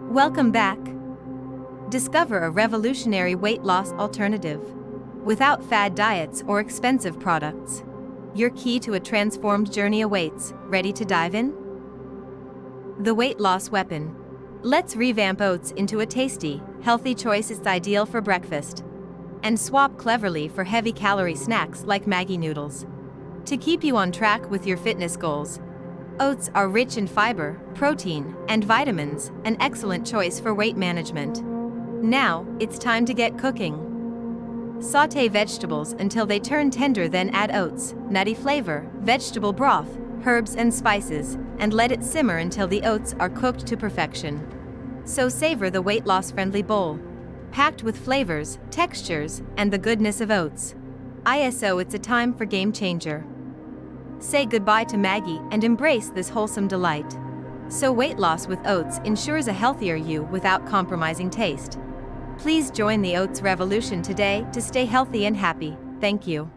Welcome back. Discover a revolutionary weight loss alternative. Without fad diets or expensive products, your key to a transformed journey awaits. Ready to dive in? The weight loss weapon. Let's revamp oats into a tasty, healthy choice. It's ideal for breakfast, and swap cleverly for heavy-calorie snacks like Maggi noodles. To keep you on track with your fitness goals, oats are rich in fiber, protein, and vitamins, an excellent choice for weight management. Now, it's time to get cooking. Sauté vegetables until they turn tender, then add oats, nutty flavor, vegetable broth, herbs and spices, and let it simmer until the oats are cooked to perfection. So savor the weight loss-friendly bowl, packed with flavors, textures, and the goodness of oats. It's a time for game changer. Say goodbye to Maggi and embrace this wholesome delight. So weight loss with oats ensures a healthier you without compromising taste. Please join the oats revolution today to stay healthy and happy. Thank you.